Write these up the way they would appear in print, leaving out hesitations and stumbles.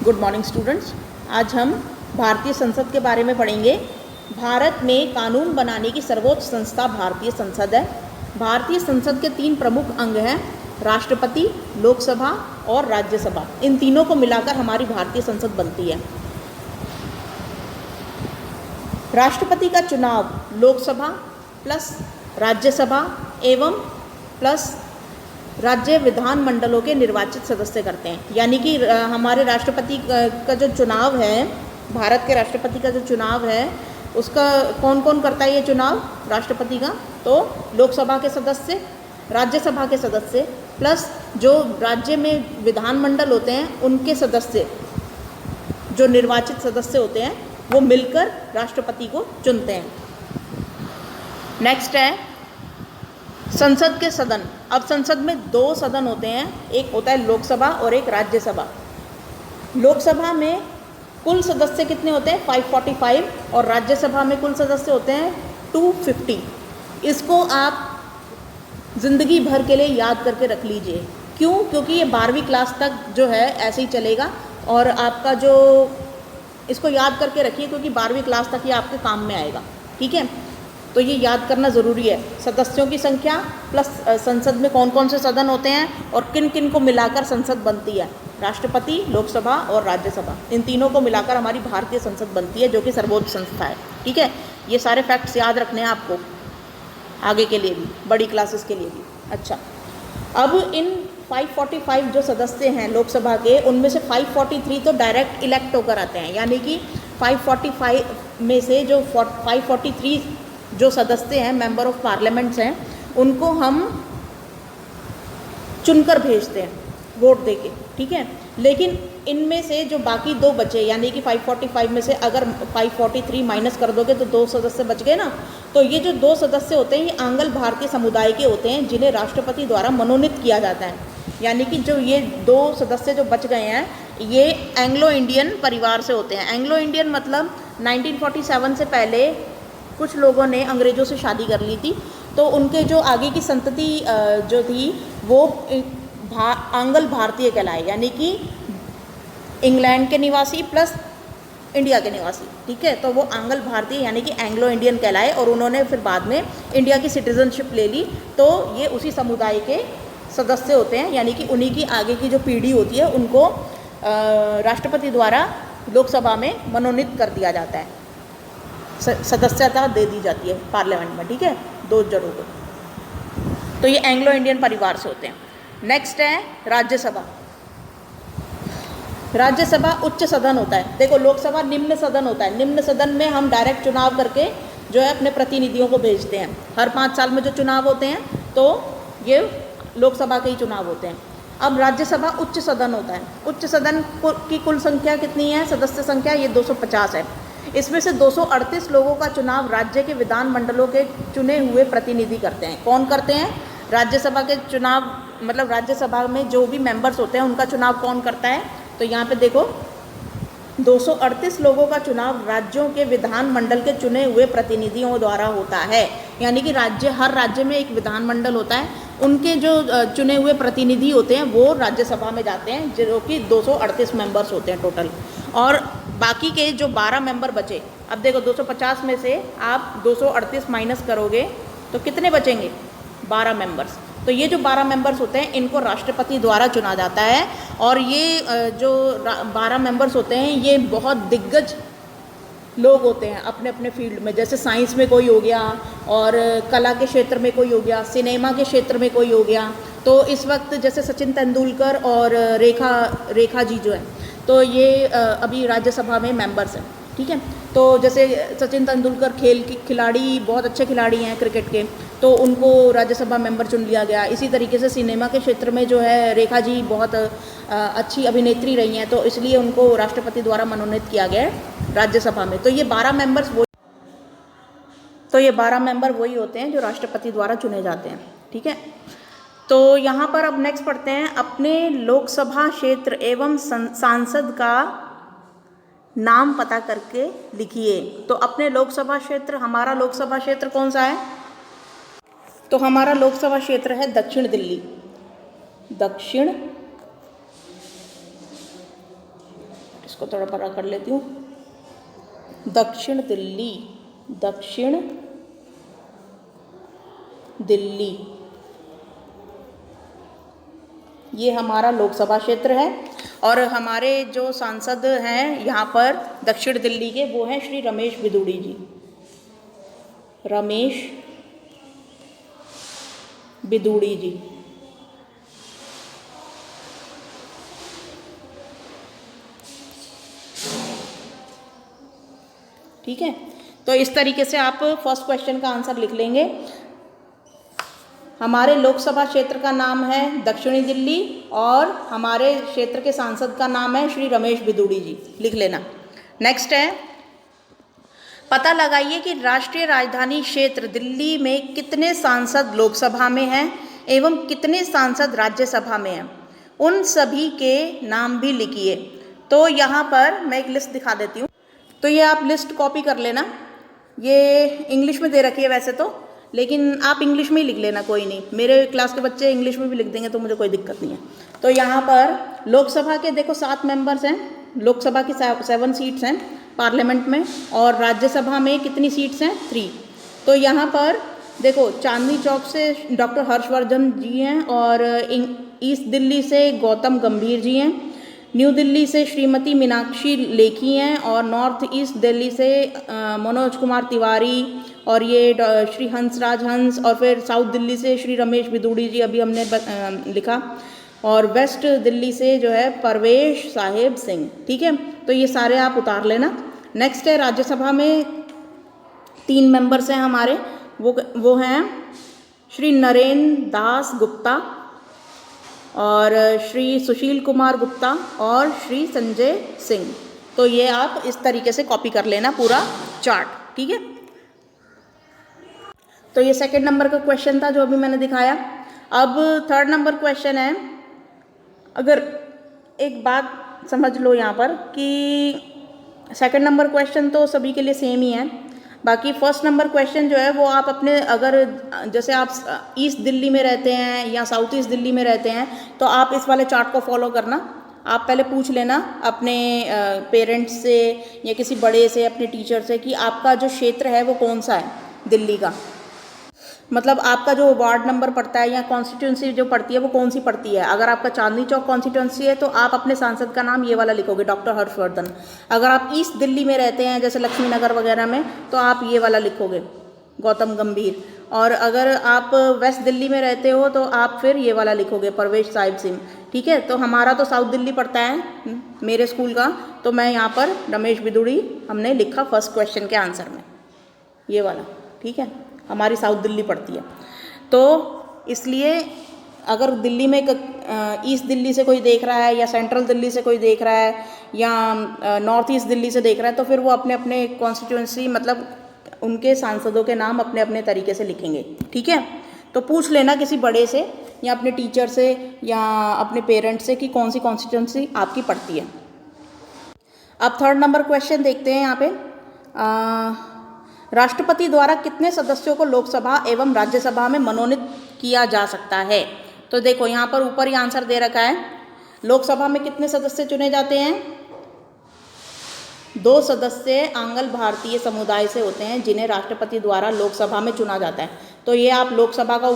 Good morning students. आज हम भारतीय संसद के बारे में पढ़ेंगे। भारत में कानून बनाने की सर्वोच्च संस्था भारतीय संसद है। भारतीय संसद के 3 प्रमुख अंग हैं, राष्ट्रपति, लोकसभा और राज्यसभा। इन तीनों को मिलाकर हमारी भारतीय संसद बनती है। राष्ट्रपति का चुनाव लोकसभा प्लस राज्यसभा एवं प्लस राज्य विधानमंडलों के निर्वाचित सदस्य करते हैं। यानी कि हमारे राष्ट्रपति का जो चुनाव है, भारत के राष्ट्रपति का जो चुनाव है, उसका कौन कौन करता है ये चुनाव राष्ट्रपति का? तो लोकसभा के सदस्य, राज्यसभा के सदस्य प्लस जो राज्य में विधानमंडल होते हैं उनके सदस्य, जो निर्वाचित सदस्य होते हैं, वो मिलकर राष्ट्रपति को चुनते हैं। नेक्स्ट है संसद के सदन। अब संसद में 2 सदन होते हैं, एक होता है लोकसभा और एक राज्यसभा। लोकसभा में कुल सदस्य कितने होते हैं? 545 और राज्यसभा में कुल सदस्य होते हैं 250। इसको आप ज़िंदगी भर के लिए याद करके रख लीजिए। क्यों? क्योंकि ये 12वीं क्लास तक जो है ऐसे ही चलेगा और आपका जो इसको याद करके रखिए, क्योंकि 12वीं क्लास तक ये आपके काम में आएगा। ठीक है, तो ये याद करना ज़रूरी है। सदस्यों की संख्या प्लस संसद में कौन कौन से सदन होते हैं और किन किन को मिलाकर संसद बनती है। राष्ट्रपति, लोकसभा और राज्यसभा, इन तीनों को मिलाकर हमारी भारतीय संसद बनती है, जो कि सर्वोच्च संस्था है। ठीक है, ये सारे फैक्ट्स याद रखने हैं आपको आगे के लिए भी, बड़ी क्लासेस के लिए भी। अच्छा, अब इन 545 जो सदस्य हैं लोकसभा के, उनमें से 543 तो डायरेक्ट इलेक्ट होकर आते हैं। यानी कि 545 में से जो 543 जो सदस्य हैं, मेंबर ऑफ पार्लियामेंट्स हैं, उनको हम चुनकर भेजते हैं वोट देके। ठीक है, लेकिन इनमें से जो बाकी 2 बचे, यानी कि 545 में से अगर 543 माइनस कर दोगे तो 2 सदस्य बच गए ना। तो ये जो 2 सदस्य होते हैं, ये आंग्ल भारतीय समुदाय के होते हैं, जिन्हें राष्ट्रपति द्वारा मनोनीत किया जाता है। यानी कि जो ये 2 सदस्य जो बच गए हैं, ये एंग्लो इंडियन परिवार से होते हैं। एंग्लो इंडियन मतलब 1947 से पहले कुछ लोगों ने अंग्रेज़ों से शादी कर ली थी, तो उनके जो आगे की संतति जो थी वो आंग्ल भारतीय कहलाए। यानी कि इंग्लैंड के निवासी प्लस इंडिया के निवासी। ठीक है, तो वो आंग्ल भारतीय यानी कि एंग्लो इंडियन कहलाए, और उन्होंने फिर बाद में इंडिया की सिटीजनशिप ले ली। तो ये उसी समुदाय के सदस्य होते हैं। यानी कि उन्हीं की आगे की जो पीढ़ी होती है, उनको राष्ट्रपति द्वारा लोकसभा में मनोनीत कर दिया जाता है, सदस्यता दे दी जाती है पार्लियामेंट में। ठीक है, 2 जनों को। तो ये एंग्लो इंडियन परिवार से होते हैं। नेक्स्ट है राज्यसभा। राज्यसभा उच्च सदन होता है। देखो, लोकसभा निम्न सदन होता है। निम्न सदन में हम डायरेक्ट चुनाव करके जो है अपने प्रतिनिधियों को भेजते हैं। हर 5 साल में जो चुनाव होते हैं, तो ये लोकसभा के ही चुनाव होते हैं। अब राज्यसभा उच्च सदन होता है। उच्च सदन की कुल संख्या कितनी है? सदस्य संख्या ये 250 है। इसमें से 238 लोगों का चुनाव राज्य के विधानमंडलों के चुने हुए प्रतिनिधि करते हैं। कौन करते हैं? राज्यसभा के चुनाव, मतलब राज्यसभा में जो भी मेंबर्स होते हैं उनका चुनाव कौन करता है? तो यहाँ पे देखो, 238 लोगों का चुनाव राज्यों के विधानमंडल के चुने हुए प्रतिनिधियों द्वारा होता है। यानी कि हर राज्य में एक विधानमंडल होता है, उनके जो चुने हुए प्रतिनिधि होते हैं वो राज्यसभा में जाते हैं, जो कि 238 मेंबर्स होते हैं टोटल। और बाकी के जो 12 मेंबर बचे, अब देखो 250 में से आप 238 माइनस करोगे तो कितने बचेंगे? 12 मेंबर्स। तो ये जो 12 मेंबर्स होते हैं, इनको राष्ट्रपति द्वारा चुना जाता है। और ये जो 12 मेंबर्स होते हैं, ये बहुत दिग्गज लोग होते हैं अपने अपने फील्ड में। जैसे साइंस में कोई हो गया, और कला के क्षेत्र में कोई हो गया, सिनेमा के क्षेत्र में कोई हो गया। तो इस वक्त जैसे सचिन तेंदुलकर और रेखा जी जो है, तो ये अभी राज्यसभा में मेंबर्स हैं। ठीक है, तो जैसे सचिन तेंदुलकर खिलाड़ी बहुत अच्छे खिलाड़ी हैं क्रिकेट के, तो उनको राज्यसभा मेंबर चुन लिया गया। इसी तरीके से सिनेमा के क्षेत्र में जो है रेखा जी बहुत अच्छी अभिनेत्री रही हैं, तो इसलिए उनको राष्ट्रपति द्वारा मनोनीत किया गया है राज्यसभा में। तो ये 12 मेंबर वही होते हैं जो राष्ट्रपति द्वारा चुने जाते हैं। ठीक है, तो यहाँ पर अब नेक्स्ट पढ़ते हैं, अपने लोकसभा क्षेत्र एवं सांसद का नाम पता करके लिखिए। तो अपने लोकसभा क्षेत्र, हमारा लोकसभा क्षेत्र कौन सा है? तो हमारा लोकसभा क्षेत्र है दक्षिण दिल्ली। दक्षिण इसको थोड़ा बड़ा कर लेती हूँ। दक्षिण दिल्ली, दक्षिण दिल्ली ये हमारा लोकसभा क्षेत्र है और हमारे जो सांसद हैं यहाँ पर दक्षिण दिल्ली के वो हैं श्री रमेश बिदूड़ी जी, रमेश बिदूड़ी जी। ठीक है, तो इस तरीके से आप फर्स्ट क्वेश्चन का आंसर लिख लेंगे। हमारे लोकसभा क्षेत्र का नाम है दक्षिणी दिल्ली और हमारे क्षेत्र के सांसद का नाम है श्री रमेश बिदूड़ी जी, लिख लेना। नेक्स्ट है, पता लगाइए कि राष्ट्रीय राजधानी क्षेत्र दिल्ली में कितने सांसद लोकसभा में हैं एवं कितने सांसद राज्यसभा में हैं, उन सभी के नाम भी लिखिए। तो यहाँ पर मैं एक लिस्ट दिखा देती हूँ, तो ये आप लिस्ट कॉपी कर लेना। ये इंग्लिश में दे रखी है वैसे तो, लेकिन आप इंग्लिश में ही लिख लेना, कोई नहीं, मेरे क्लास के बच्चे इंग्लिश में भी लिख देंगे तो मुझे कोई दिक्कत नहीं है। तो यहाँ पर लोकसभा के देखो 7 मेंबर्स हैं, लोकसभा की 7 सीट्स हैं पार्लियामेंट में, और राज्यसभा में कितनी सीट्स हैं 3। तो यहाँ पर देखो चांदनी चौक से डॉक्टर हर्षवर्धन जी हैं और ईस्ट दिल्ली से गौतम गंभीर जी हैं, न्यू दिल्ली से श्रीमती मीनाक्षी लेखी हैं और नॉर्थ ईस्ट दिल्ली से मनोज कुमार तिवारी और ये श्री हंसराज हंस, और फिर साउथ दिल्ली से श्री रमेश बिदूड़ी जी अभी हमने लिखा, और वेस्ट दिल्ली से जो है परवेश साहेब सिंह। ठीक है, तो ये सारे आप उतार लेना। नेक्स्ट है राज्यसभा में 3 मेंबर्स हैं हमारे, वो हैं श्री नरेंद्र दास गुप्ता और श्री सुशील कुमार गुप्ता और श्री संजय सिंह। तो ये आप इस तरीके से कॉपी कर लेना पूरा चार्ट। ठीक है, तो ये सेकंड नंबर का क्वेश्चन था जो अभी मैंने दिखाया। अब थर्ड नंबर क्वेश्चन है, अगर एक बात समझ लो यहाँ पर कि सेकंड नंबर क्वेश्चन तो सभी के लिए सेम ही है, बाकी फर्स्ट नंबर क्वेश्चन जो है वो आप अपने, अगर जैसे आप ईस्ट दिल्ली में रहते हैं या साउथ ईस्ट दिल्ली में रहते हैं तो आप इस वाले चार्ट को फॉलो करना। आप पहले पूछ लेना अपने पेरेंट्स से या किसी बड़े से, अपने टीचर से कि आपका जो क्षेत्र है वो कौन सा है दिल्ली का, मतलब आपका जो वार्ड नंबर पड़ता है या कॉन्स्टिट्यूंसी जो पड़ती है वो कौन सी पड़ती है। अगर आपका चांदनी चौक कॉन्स्टिट्यूंसी है तो आप अपने सांसद का नाम ये वाला लिखोगे, डॉक्टर हर्षवर्धन। अगर आप ईस्ट दिल्ली में रहते हैं जैसे लक्ष्मी नगर वगैरह में तो आप ये वाला लिखोगे, गौतम गंभीर। और अगर आप वेस्ट दिल्ली में रहते हो तो आप फिर ये वाला लिखोगे, परवेश साहिब सिंह। ठीक है, तो हमारा तो साउथ दिल्ली पड़ता है मेरे स्कूल का, तो मैं यहाँ पर रमेश बिदूड़ी हमने लिखा फर्स्ट क्वेश्चन के आंसर में, ये वाला। ठीक है, हमारी साउथ दिल्ली पड़ती है, तो इसलिए अगर दिल्ली में ईस्ट दिल्ली से कोई देख रहा है या सेंट्रल दिल्ली से कोई देख रहा है या नॉर्थ ईस्ट दिल्ली से देख रहा है तो फिर वो अपने अपने कॉन्स्टिट्यूंसी, मतलब उनके सांसदों के नाम अपने अपने तरीके से लिखेंगे। ठीक है, तो पूछ लेना किसी बड़े से या अपने टीचर से या अपने पेरेंट्स से कि कौन सी कॉन्स्टिट्यूंसी आपकी पड़ती है। अब थर्ड नंबर क्वेश्चन देखते हैं यहाँ पे, राष्ट्रपति द्वारा कितने सदस्यों को लोकसभा एवं राज्यसभा में मनोनीत किया जा सकता है। तो देखो यहाँ पर ऊपर ही आंसर दे रखा है, लोकसभा में कितने सदस्य चुने जाते हैं, 2 सदस्य आंग्ल भारतीय समुदाय से होते हैं जिन्हें राष्ट्रपति द्वारा लोकसभा में चुना जाता है। तो ये आप लोकसभा का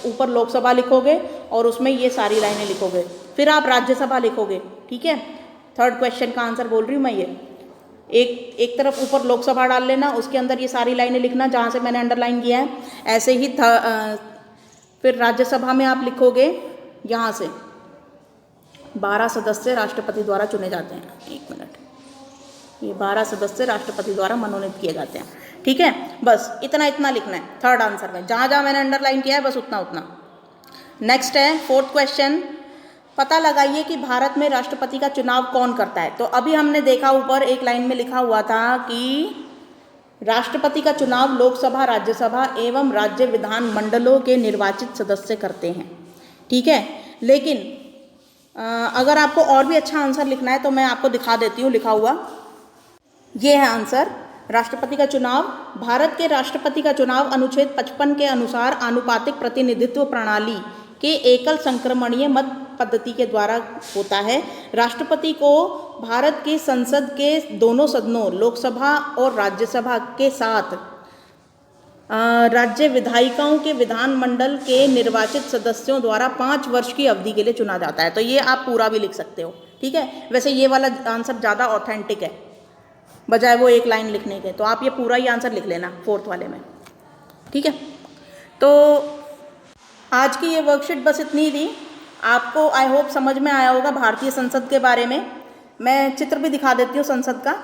ऊपर लोकसभा लिखोगे और उसमें ये सारी लाइनें लिखोगे, फिर आप राज्यसभा लिखोगे। ठीक है, थर्ड क्वेश्चन का आंसर बोल रही हूँ मैं, ये एक तरफ ऊपर लोकसभा डाल लेना, उसके अंदर ये सारी लाइनें लिखना जहाँ से मैंने अंडरलाइन किया है। ऐसे ही फिर राज्यसभा में आप लिखोगे, यहाँ से 12 सदस्य राष्ट्रपति द्वारा चुने जाते हैं। 1 मिनट, ये 12 सदस्य राष्ट्रपति द्वारा मनोनीत किए जाते हैं। ठीक है, बस इतना इतना लिखना है थर्ड आंसर में, जहाँ जहाँ मैंने अंडरलाइन किया है बस उतना उतना। नेक्स्ट है फोर्थ क्वेश्चन, पता लगाइए कि भारत में राष्ट्रपति का चुनाव कौन करता है। तो अभी हमने देखा ऊपर एक लाइन में लिखा हुआ था कि राष्ट्रपति का चुनाव लोकसभा, राज्यसभा एवं राज्य विधान मंडलों के निर्वाचित सदस्य करते हैं। ठीक है, लेकिन अगर आपको और भी अच्छा आंसर लिखना है तो मैं आपको दिखा देती हूँ लिखा हुआ, ये है आंसर। राष्ट्रपति का चुनाव, भारत के राष्ट्रपति का चुनाव अनुच्छेद 55 के अनुसार आनुपातिक प्रतिनिधित्व प्रणाली के एकल संक्रमणीय मत पद्धति के द्वारा होता है। राष्ट्रपति को भारत की संसद के दोनों सदनों लोकसभा और राज्यसभा के साथ राज्य विधायिकाओं के विधानमंडल के निर्वाचित सदस्यों द्वारा 5 वर्ष की अवधि के लिए चुना जाता है। तो ये आप पूरा भी लिख सकते हो, ठीक है। वैसे ये वाला आंसर ज़्यादा ऑथेंटिक है बजाय वो एक लाइन लिखने के, तो आप ये पूरा ही आंसर लिख लेना 4th वाले में, ठीक है। तो आज की ये वर्कशीट बस इतनी थी। आपको आई होप समझ में आया होगा भारतीय संसद के बारे में। मैं चित्र भी दिखा देती हूँ संसद का,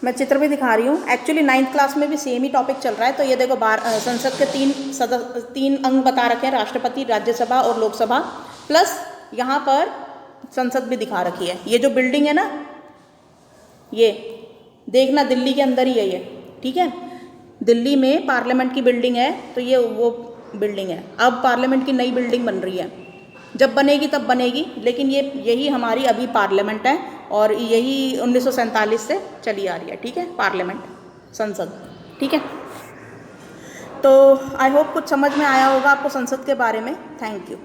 मैं चित्र भी दिखा रही हूँ। एक्चुअली 9th क्लास में भी सेम ही टॉपिक चल रहा है। तो ये देखो संसद के 3 अंग बता रखे हैं, राष्ट्रपति, राज्यसभा और लोकसभा, प्लस यहाँ पर संसद भी दिखा रखी है। ये जो बिल्डिंग है ना, ये देखना दिल्ली के अंदर ही है ये, ठीक है। दिल्ली में पार्लियामेंट की बिल्डिंग है, तो ये वो बिल्डिंग है। अब पार्लियामेंट की नई बिल्डिंग बन रही है, जब बनेगी तब बनेगी, लेकिन यही हमारी अभी पार्लियामेंट है और यही 1947 से चली आ रही है, ठीक है, पार्लियामेंट, संसद, ठीक है। तो आई होप कुछ समझ में आया होगा आपको संसद के बारे में। Thank you.